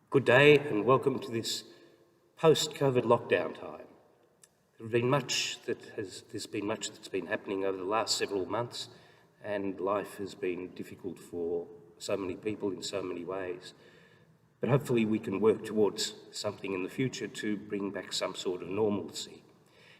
Good day and welcome to this post-COVID lockdown time. There's been much that's been happening over the last several months, and life has been difficult for so many people in so many ways. But hopefully we can work towards something in the future to bring back some sort of normalcy.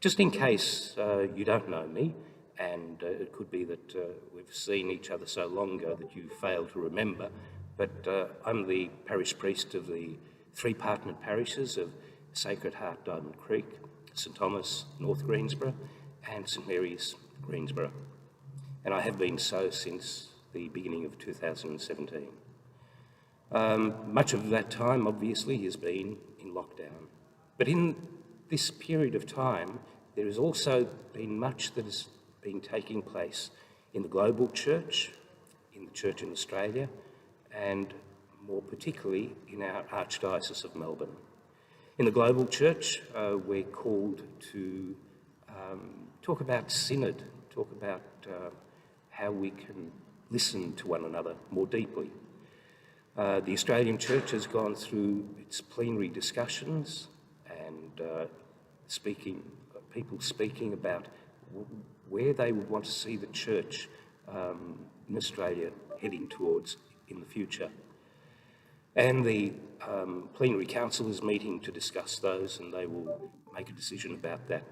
Just in case you don't know me, and it could be that we've seen each other so long ago that you fail to remember, but I'm the parish priest of the three partnered parishes of Sacred Heart, Diamond Creek, St Thomas, North Greensborough, and St Mary's, Greensborough. And I have been so since the beginning of 2017. Much of that time, obviously, has been in lockdown. But in this period of time, there has also been much that has been taking place in the global church, in the church in Australia, and more particularly in our Archdiocese of Melbourne. In the global church, we're called to talk about synod, talk about how we can listen to one another more deeply. The Australian Church has gone through its plenary discussions and people speaking about where they would want to see the church in Australia heading towards in the future. And the Plenary Council is meeting to discuss those, and they will make a decision about that,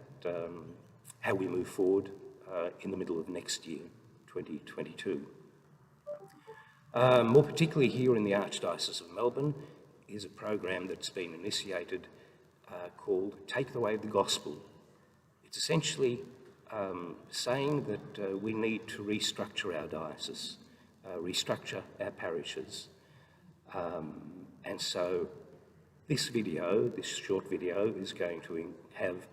how we move forward in the middle of next year, 2022. More particularly here in the Archdiocese of Melbourne is a program that's been initiated called Take the Way of the Gospel. It's essentially saying that we need to restructure our diocese, restructure our parishes. And so this short video, is going to have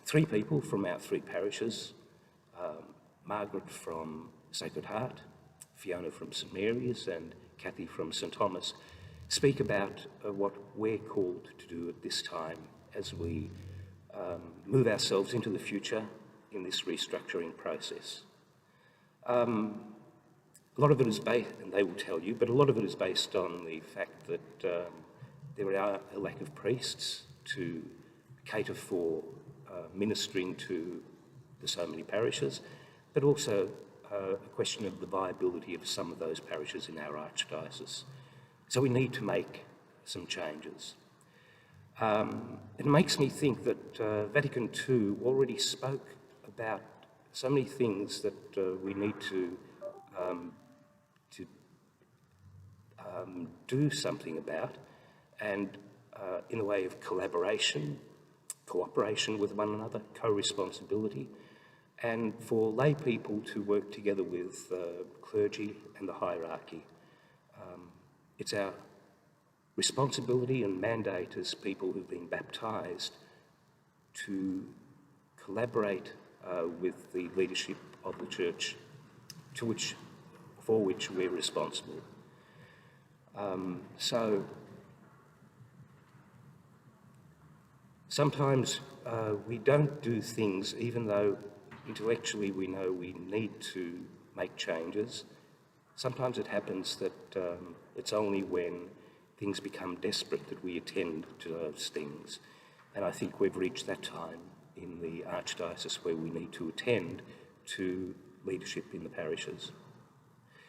three people from our three parishes, Margaret from Sacred Heart, Fiona from St Mary's, and Kathy from St Thomas, speak about what we're called to do at this time as we move ourselves into the future in this restructuring process. A lot of it is based, and they will tell you, but a lot of it is based on the fact that there are a lack of priests to cater for ministering to the so many parishes, but also a question of the viability of some of those parishes in our archdiocese. So we need to make some changes. It makes me think that Vatican II already spoke about so many things that we need to do something about, and in the way of collaboration, cooperation with one another, co-responsibility, and for lay people to work together with clergy and the hierarchy. It's our responsibility and mandate as people who've been baptised to collaborate with the leadership of the church for which we're responsible. So sometimes we don't do things even though intellectually we know we need to make changes. Sometimes it happens that it's only when things become desperate that we attend to those things. And I think we've reached that time in the Archdiocese where we need to attend to leadership in the parishes.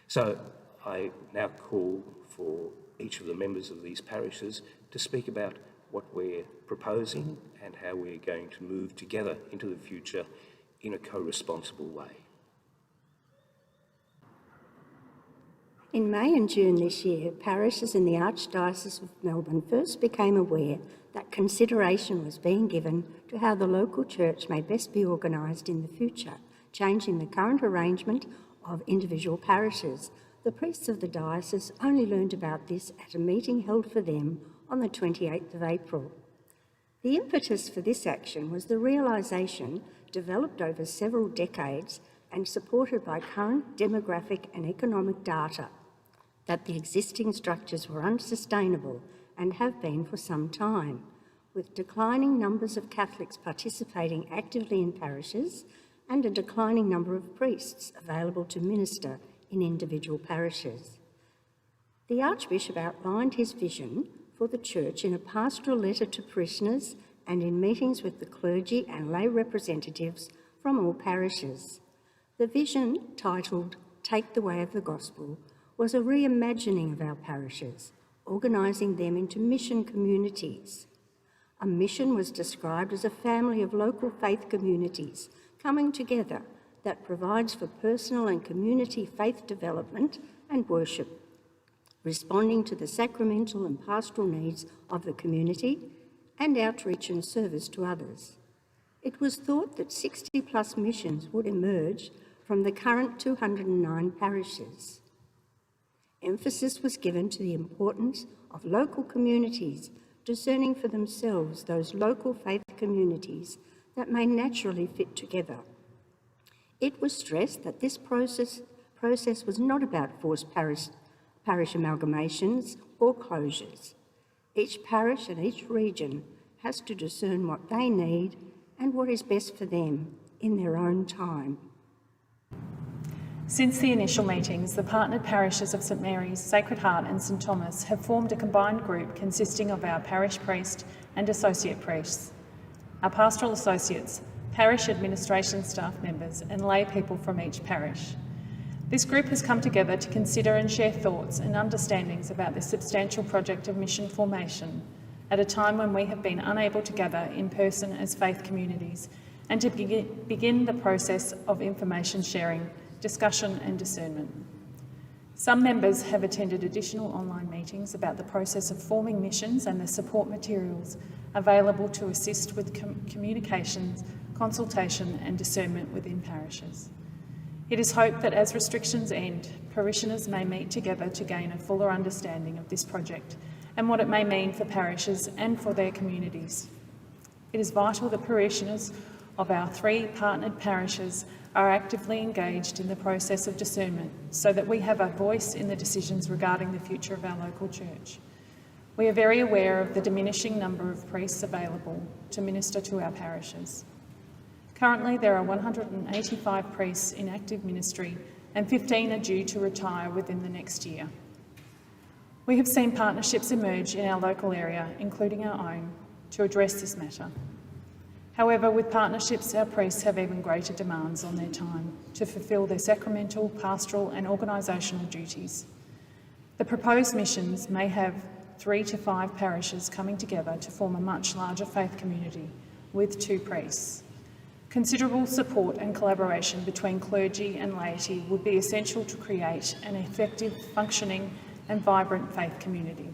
So I now call for each of the members of these parishes to speak about what we're proposing and how we're going to move together into the future in a co-responsible way. In May and June this year, parishes in the Archdiocese of Melbourne first became aware that consideration was being given to how the local church may best be organised in the future, changing the current arrangement of individual parishes. The priests of the diocese only learned about this at a meeting held for them on the 28th of April. The impetus for this action was the realisation, developed over several decades and supported by current demographic and economic data, that the existing structures were unsustainable and have been for some time, with declining numbers of Catholics participating actively in parishes and a declining number of priests available to minister in individual parishes. The Archbishop outlined his vision for the church in a pastoral letter to parishioners and in meetings with the clergy and lay representatives from all parishes. The vision, titled Take the Way of the Gospel, was a reimagining of our parishes, organising them into mission communities. A mission was described as a family of local faith communities coming together that provides for personal and community faith development and worship, responding to the sacramental and pastoral needs of the community and outreach and service to others. It was thought that 60+ missions would emerge from the current 209 parishes. Emphasis was given to the importance of local communities discerning for themselves those local faith communities that may naturally fit together. It was stressed that this process was not about forced parish amalgamations or closures. Each parish and each region has to discern what they need and what is best for them in their own time. Since the initial meetings, the partnered parishes of St Mary's, Sacred Heart and St Thomas have formed a combined group consisting of our parish priest and associate priests, our pastoral associates, parish administration staff members and lay people from each parish. This group has come together to consider and share thoughts and understandings about this substantial project of mission formation at a time when we have been unable to gather in person as faith communities and to begin the process of information sharing, discussion and discernment. Some members have attended additional online meetings about the process of forming missions and the support materials available to assist with communications, consultation and discernment within parishes. It is hoped that as restrictions end, parishioners may meet together to gain a fuller understanding of this project and what it may mean for parishes and for their communities. It is vital that parishioners of our 3 partnered parishes are actively engaged in the process of discernment so that we have a voice in the decisions regarding the future of our local church. We are very aware of the diminishing number of priests available to minister to our parishes. Currently, there are 185 priests in active ministry and 15 are due to retire within the next year. We have seen partnerships emerge in our local area, including our own, to address this matter. However, with partnerships, our priests have even greater demands on their time to fulfil their sacramental, pastoral and organisational duties. The proposed missions may have 3 to 5 parishes coming together to form a much larger faith community with 2 priests. Considerable support and collaboration between clergy and laity would be essential to create an effective, functioning and vibrant faith community.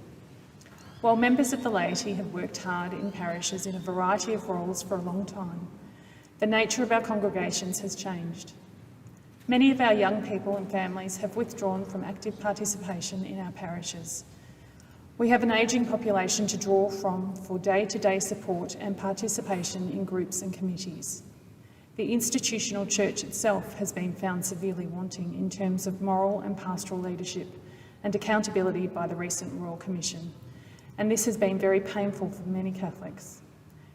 While members of the laity have worked hard in parishes in a variety of roles for a long time, the nature of our congregations has changed. Many of our young people and families have withdrawn from active participation in our parishes. We have an ageing population to draw from for day-to-day support and participation in groups and committees. The institutional church itself has been found severely wanting in terms of moral and pastoral leadership and accountability by the recent Royal Commission. And this has been very painful for many Catholics.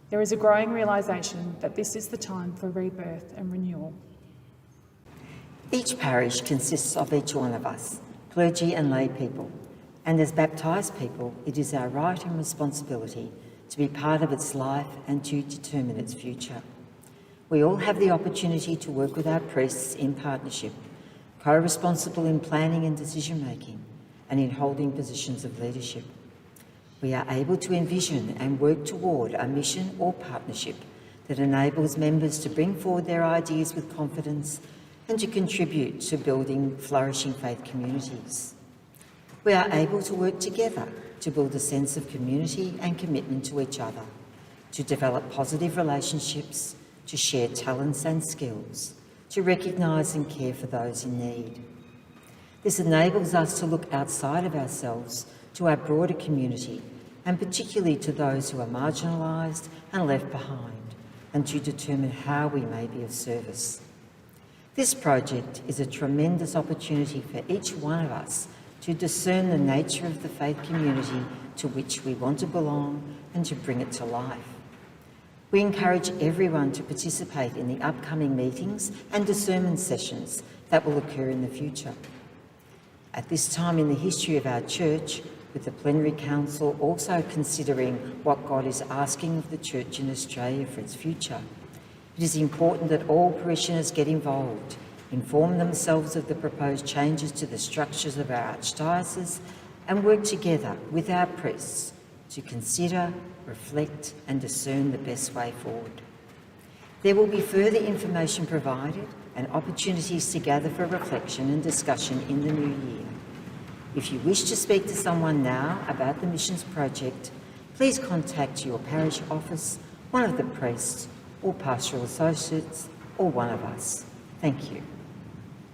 There is a growing realisation that this is the time for rebirth and renewal. Each parish consists of each one of us, clergy and lay people, and as baptised people, it is our right and responsibility to be part of its life and to determine its future. We all have the opportunity to work with our priests in partnership, co-responsible in planning and decision-making, and in holding positions of leadership. We are able to envision and work toward a mission or partnership that enables members to bring forward their ideas with confidence and to contribute to building flourishing faith communities. We are able to work together to build a sense of community and commitment to each other, to develop positive relationships, to share talents and skills, to recognise and care for those in need. This enables us to look outside of ourselves to our broader community, and particularly to those who are marginalised and left behind, and to determine how we may be of service. This project is a tremendous opportunity for each one of us to discern the nature of the faith community to which we want to belong and to bring it to life. We encourage everyone to participate in the upcoming meetings and discernment sessions that will occur in the future. At this time in the history of our church, with the Plenary Council also considering what God is asking of the church in Australia for its future, it is important that all parishioners get involved, inform themselves of the proposed changes to the structures of our archdiocese, and work together with our priests to consider, reflect and discern the best way forward. There will be further information provided and opportunities to gather for reflection and discussion in the new year. If you wish to speak to someone now about the missions project, please contact your parish office, one of the priests or pastoral associates, or one of us. Thank you.